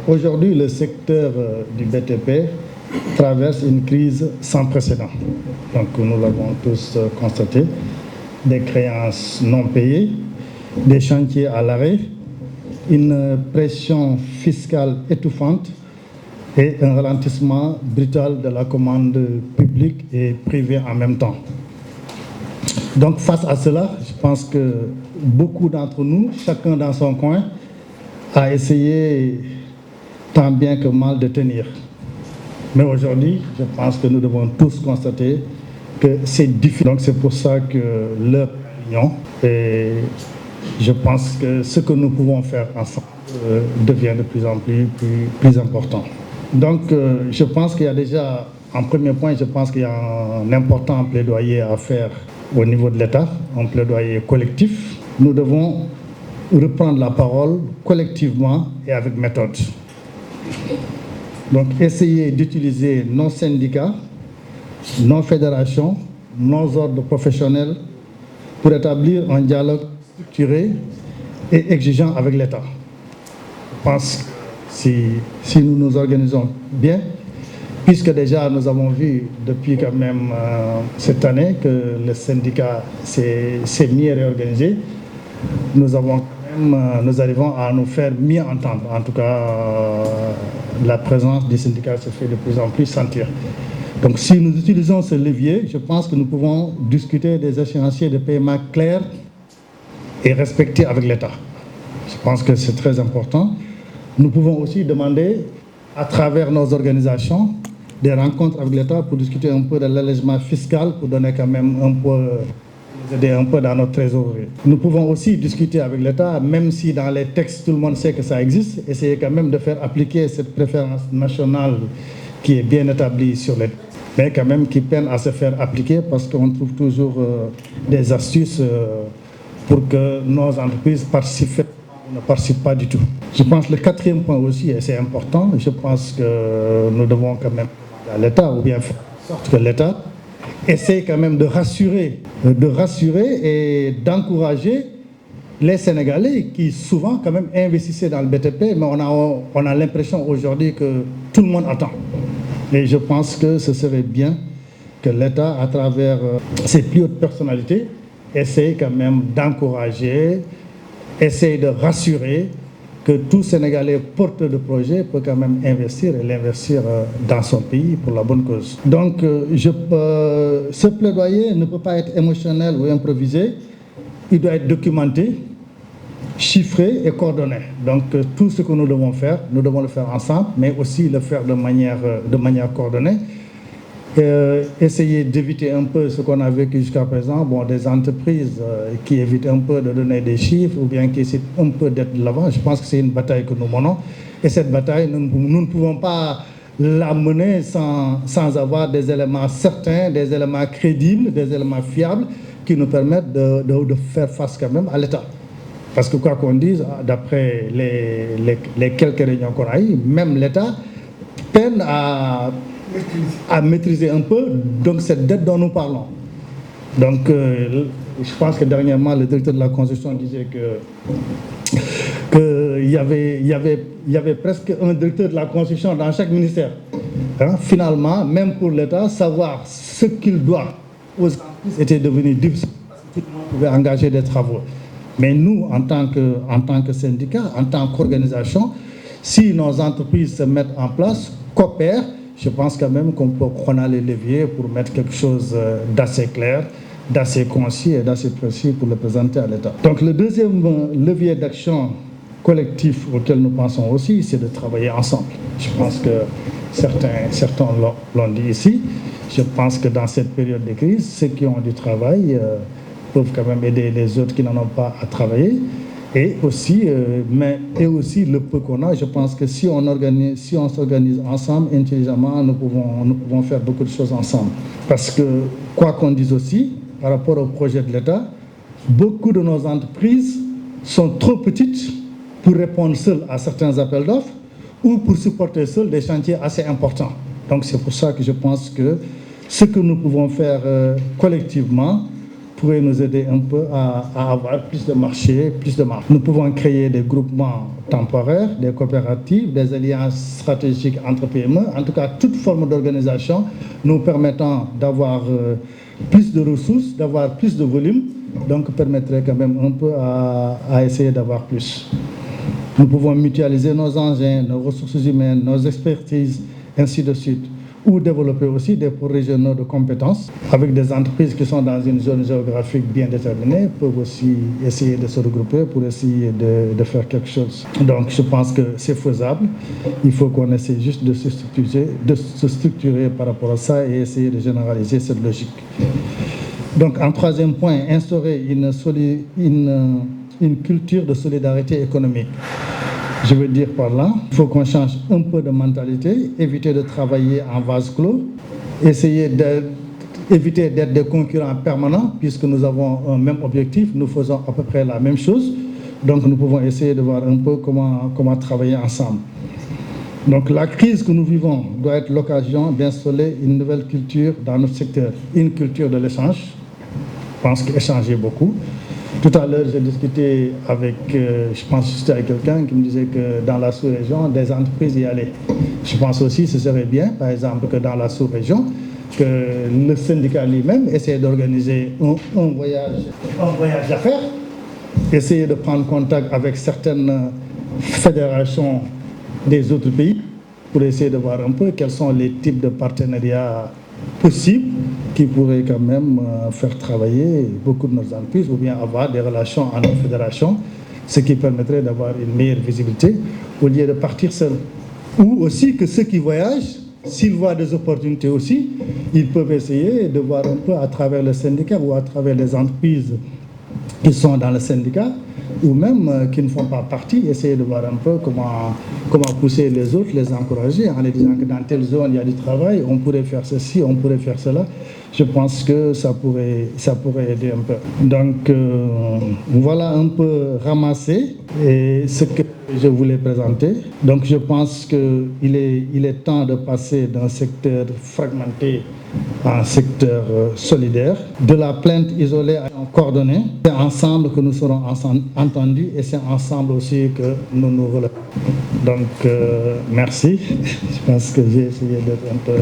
Aujourd'hui, le secteur du BTP traverse une crise sans précédent. Donc nous l'avons tous constaté, des créances non payées, des chantiers à l'arrêt, une pression fiscale étouffante et un ralentissement brutal de la commande publique et privée en même temps. Donc face à cela, je pense que beaucoup d'entre nous, chacun dans son coin, a essayé tant bien que mal de tenir. Mais aujourd'hui, je pense que nous devons tous constater que c'est difficile. Donc c'est pour ça que leur réunion, et je pense que ce que nous pouvons faire ensemble devient de plus en plus important. Donc je pense qu'il y a déjà, en premier point, je pense qu'il y a un important plaidoyer à faire au niveau de l'État, un plaidoyer collectif. Nous devons reprendre la parole collectivement et avec méthode. Donc essayer d'utiliser nos syndicats, nos fédérations, nos ordres professionnels pour établir un dialogue structuré et exigeant avec l'État. Je pense que si nous nous organisons bien, puisque déjà nous avons vu depuis quand même cette année que le syndicat s'est mieux réorganisé, nous arrivons à nous faire mieux entendre. En tout cas, la présence du syndicat se fait de plus en plus sentir. Donc si nous utilisons ce levier, je pense que nous pouvons discuter des échéanciers de paiement clairs et respectés avec l'État. Je pense que c'est très important. Nous pouvons aussi demander, à travers nos organisations, des rencontres avec l'État pour discuter un peu de l'allègement fiscal, pour donner quand même aider un peu dans notre trésorerie. Nous pouvons aussi discuter avec l'État, même si dans les textes tout le monde sait que ça existe, essayer quand même de faire appliquer cette préférence nationale qui est bien établie sur les... mais quand même qui peine à se faire appliquer parce qu'on trouve toujours des astuces pour que nos entreprises ne participent pas du tout. Je pense que le quatrième point aussi, et c'est important, je pense que nous devons quand même à l'État, ou bien faire en sorte que l'État essaie quand même de rassurer et d'encourager les Sénégalais qui souvent quand même investissaient dans le BTP, mais on a l'impression aujourd'hui que tout le monde attend. Et je pense que ce serait bien que l'État, à travers ses plus hautes personnalités, essaie quand même d'encourager, essaie de rassurer que tout Sénégalais porteur de projet peut quand même investir et l'investir dans son pays pour la bonne cause. Donc ce plaidoyer ne peut pas être émotionnel ou improvisé, il doit être documenté, chiffré et coordonné. Donc tout ce que nous devons faire, nous devons le faire ensemble, mais aussi le faire de manière coordonnée. Essayer d'éviter un peu ce qu'on a vécu jusqu'à présent, des entreprises qui évitent un peu de donner des chiffres ou bien qui essaient un peu d'être de l'avant. Je pense que c'est une bataille que nous menons et cette bataille, nous ne pouvons pas la mener sans avoir des éléments certains, des éléments crédibles, des éléments fiables qui nous permettent de faire face quand même à l'État. Parce que quoi qu'on dise, d'après les quelques réunions qu'on a eues, même l'État peine à maîtriser un peu donc cette dette dont nous parlons. Donc je pense que dernièrement le directeur de la construction disait qu'il y avait presque un directeur de la construction dans chaque ministère. Finalement, même pour l'État, savoir ce qu'il doit aux entreprises était devenu difficile parce que tout le monde pouvait engager des travaux. Mais nous, en tant que syndicat, en tant qu'organisation, si nos entreprises se mettent en place, coopèrent, je pense quand même qu'on a les leviers pour mettre quelque chose d'assez clair, d'assez concis et d'assez précis pour le présenter à l'État. Donc le deuxième levier d'action collectif auquel nous pensons aussi, c'est de travailler ensemble. Je pense que certains l'ont dit ici. Je pense que dans cette période de crise, ceux qui ont du travail peuvent quand même aider les autres qui n'en ont pas à travailler. Et aussi le peu qu'on a, je pense que si on s'organise ensemble, intelligemment, nous pouvons faire beaucoup de choses ensemble. Parce que, quoi qu'on dise aussi, par rapport au projet de l'État, beaucoup de nos entreprises sont trop petites pour répondre seules à certains appels d'offres ou pour supporter seules des chantiers assez importants. Donc c'est pour ça que je pense que ce que nous pouvons faire collectivement, pourrait nous aider un peu à avoir plus de marché, plus de marge. Nous pouvons créer des groupements temporaires, des coopératives, des alliances stratégiques entre PME, en tout cas toute forme d'organisation nous permettant d'avoir plus de ressources, d'avoir plus de volume, donc permettrait quand même un peu à essayer d'avoir plus. Nous pouvons mutualiser nos engins, nos ressources humaines, nos expertises, ainsi de suite, ou développer aussi des pôles régionaux de compétences avec des entreprises qui sont dans une zone géographique bien déterminée, peuvent aussi essayer de se regrouper pour essayer de faire quelque chose. Donc je pense que c'est faisable. Il faut qu'on essaie juste de se structurer par rapport à ça et essayer de généraliser cette logique. Donc en troisième point, instaurer une culture de solidarité économique. Je veux dire par là, il faut qu'on change un peu de mentalité, éviter de travailler en vase clos, éviter d'être des concurrents permanents, puisque nous avons un même objectif, nous faisons à peu près la même chose. Donc nous pouvons essayer de voir un peu comment travailler ensemble. Donc la crise que nous vivons doit être l'occasion d'installer une nouvelle culture dans notre secteur, une culture de l'échange. Je pense qu'échanger beaucoup. Tout à l'heure, j'ai discuté avec, je pense que c'était avec quelqu'un qui me disait que dans la sous-région, des entreprises y allaient. Je pense aussi que ce serait bien, par exemple, que dans la sous-région, que le syndicat lui-même essaie d'organiser un voyage d'affaires, essayer de prendre contact avec certaines fédérations des autres pays pour essayer de voir un peu quels sont les types de partenariats possibles qui pourraient quand même faire travailler beaucoup de nos entreprises ou bien avoir des relations entre fédérations, ce qui permettrait d'avoir une meilleure visibilité au lieu de partir seul. Ou aussi que ceux qui voyagent, s'ils voient des opportunités aussi, ils peuvent essayer de voir un peu à travers le syndicat ou à travers les entreprises qui sont dans le syndicat ou même qui ne font pas partie, essayer de voir un peu comment pousser les autres, les encourager en les disant que dans telle zone il y a du travail, on pourrait faire ceci, on pourrait faire cela. Je pense que ça pourrait aider un peu. Donc voilà un peu ramassé et ce que je voulais présenter. Donc je pense qu'il est temps de passer d'un secteur fragmenté à un secteur solidaire, de la plainte isolée à coordonnée. C'est ensemble que nous serons entendus et c'est ensemble aussi que nous nous relevons. Donc merci. Je pense que j'ai essayé d'être un peu